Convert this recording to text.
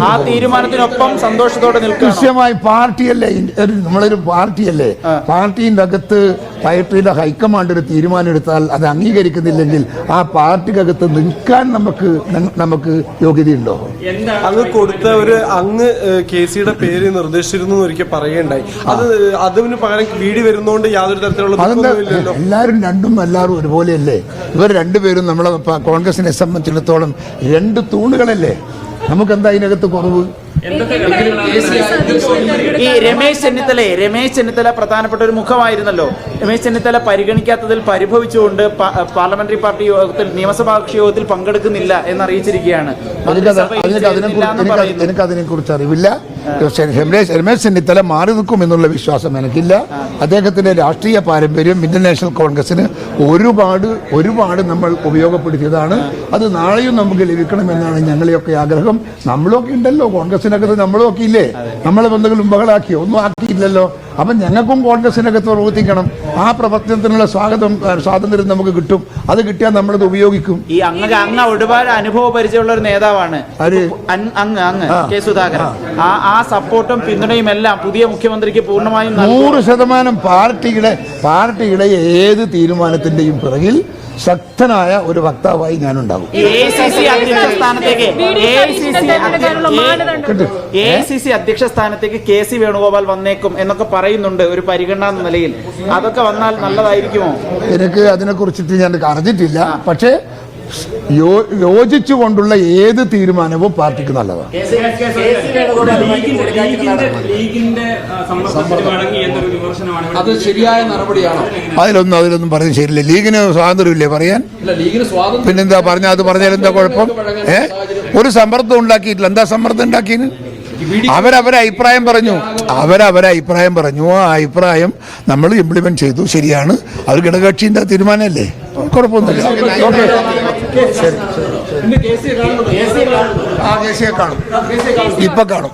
ആ തീരുമാനത്തിനൊപ്പം സന്തോഷത്തോടെ നിൽക്കുക. കൃത്യമായി പാർട്ടിയല്ലേ, നമ്മളൊരു പാർട്ടിയല്ലേ, പാർട്ടിന്റെ അകത്ത് പാർട്ടിയുടെ ഹൈക്കമാൻഡ് ഒരു തീരുമാനം എടുത്താൽ അത് അംഗീകരിക്കുന്നില്ലെങ്കിൽ ആ പാർട്ടിക്കകത്ത് നിൽക്കാൻ നമുക്ക് യോഗ്യതയുണ്ടോ? അങ്ങ് കൊടുത്ത ഒരു അങ്ങ് KCയുടെ പേര് നിർദ്ദേശിച്ചിരുന്നു ഒരിക്കൽ പറയുകയുണ്ടായി. അതിന് പകരം വീടി വരുന്നോണ്ട് യാതൊരു തരത്തിലുള്ള എല്ലാവരും എല്ലാവരും ഒരുപോലെയല്ലേ? ഇവർ രണ്ടുപേരും നമ്മളെ കോൺഗ്രസിനെ സംബന്ധിച്ചിടത്തോളം രണ്ട് തൂണുകളല്ലേ? നമുക്കെന്താ അതിനകത്ത് കുറവ്? ഈ രമേശ് ചെന്നിത്തല പ്രധാനപ്പെട്ട ഒരു മുഖമായിരുന്നല്ലോ. രമേശ് ചെന്നിത്തല പരിഗണിക്കാത്തതിൽ പരിഭവിച്ചുകൊണ്ട് പാർലമെന്ററി പാർട്ടി യോഗത്തിൽ, നിയമസഭാ കക്ഷി യോഗത്തിൽ പങ്കെടുക്കുന്നില്ല എന്നറിയിച്ചിരിക്കുകയാണ്. എനിക്കതിനെ കുറിച്ച് അറിവില്ല. രമേശ് ചെന്നിത്തല മാറി നിൽക്കും എന്നുള്ള വിശ്വാസം എനിക്കില്ല. അദ്ദേഹത്തിന്റെ രാഷ്ട്രീയ പാരമ്പര്യം ഇന്ത്യൻ നാഷണൽ കോൺഗ്രസിന് ഒരുപാട് നമ്മൾ ഉപയോഗപ്പെടുത്തിയതാണ്. അത് നാളെയും നമുക്ക് ലഭിക്കണമെന്നാണ് ഞങ്ങളെയൊക്കെ ആഗ്രഹം. നമ്മളൊക്കെ ഉണ്ടല്ലോ കോൺഗ്രസിനകത്ത്, നമ്മളൊക്കെ ഇല്ലേ? നമ്മളെ എന്തെങ്കിലും ബഹളാക്കിയോ? ഒന്നും ആക്കിയില്ലല്ലോ. അപ്പം ഞങ്ങൾക്കും കോൺഗ്രസിനകത്ത് പ്രവർത്തിക്കണം. ആ പ്രവർത്തനത്തിനുള്ള സ്വാതന്ത്ര്യം നമുക്ക് കിട്ടും. അത് കിട്ടിയാൽ നമ്മളത് ഉപയോഗിക്കും. ഈ അങ്ങ് ഒരുപാട് അനുഭവ പരിചയമുള്ള ഒരു നേതാവാണ് അങ്ങ് കെ സുധാകരൻ. ആ സപ്പോർട്ടും പിന്തുണയും എല്ലാം പുതിയ മുഖ്യമന്ത്രിക്ക് പൂർണ്ണമായും 100% പാർട്ടിയുടെ ഏത് തീരുമാനത്തിന്റെയും പിറകിൽ ശക്തനായ ഒരു വക്താവായി ഞാനുണ്ടാകും. AICC അധ്യക്ഷ സ്ഥാനത്തേക്ക് KC വേണുഗോപാൽ വന്നേക്കും എന്നൊക്കെ പറയുന്നുണ്ട് ഒരു പരിഗണന എന്ന നിലയിൽ. അതൊക്കെ വന്നാൽ നല്ലതായിരിക്കുമോ? എനിക്ക് അതിനെ കുറിച്ചിട്ട് ഞാൻ അറിഞ്ഞിട്ടില്ല. പക്ഷേ യോജിച്ചുകൊണ്ടുള്ള ഏത് തീരുമാനവും പാർട്ടിക്ക് നല്ലതാണ്. അത് ശരിയായ നടപടിയാണോ? അതിലൊന്നും പറഞ്ഞത് ശരിയില്ല. ലീഗിന് സ്വാതന്ത്ര്യമില്ലേ പറയാൻ? പിന്നെന്താ അത് പറഞ്ഞാൽ എന്താ കുഴപ്പം? ഒരു സമ്മർദ്ദം ഉണ്ടാക്കിയിട്ടില്ല. എന്താ സമ്മർദ്ദം ഉണ്ടാക്കിയത്? അവരവരെ അഭിപ്രായം പറഞ്ഞു. ആ അഭിപ്രായം നമ്മൾ ഇംപ്ലിമെന്റ് ചെയ്തു. ശരിയാണ്. അത് ഘടകകക്ഷിന്റെ തീരുമാനമല്ലേ? കുഴപ്പമൊന്നുമില്ല. ശരി. KCയെ കാണും. ഇപ്പൊ കാണും.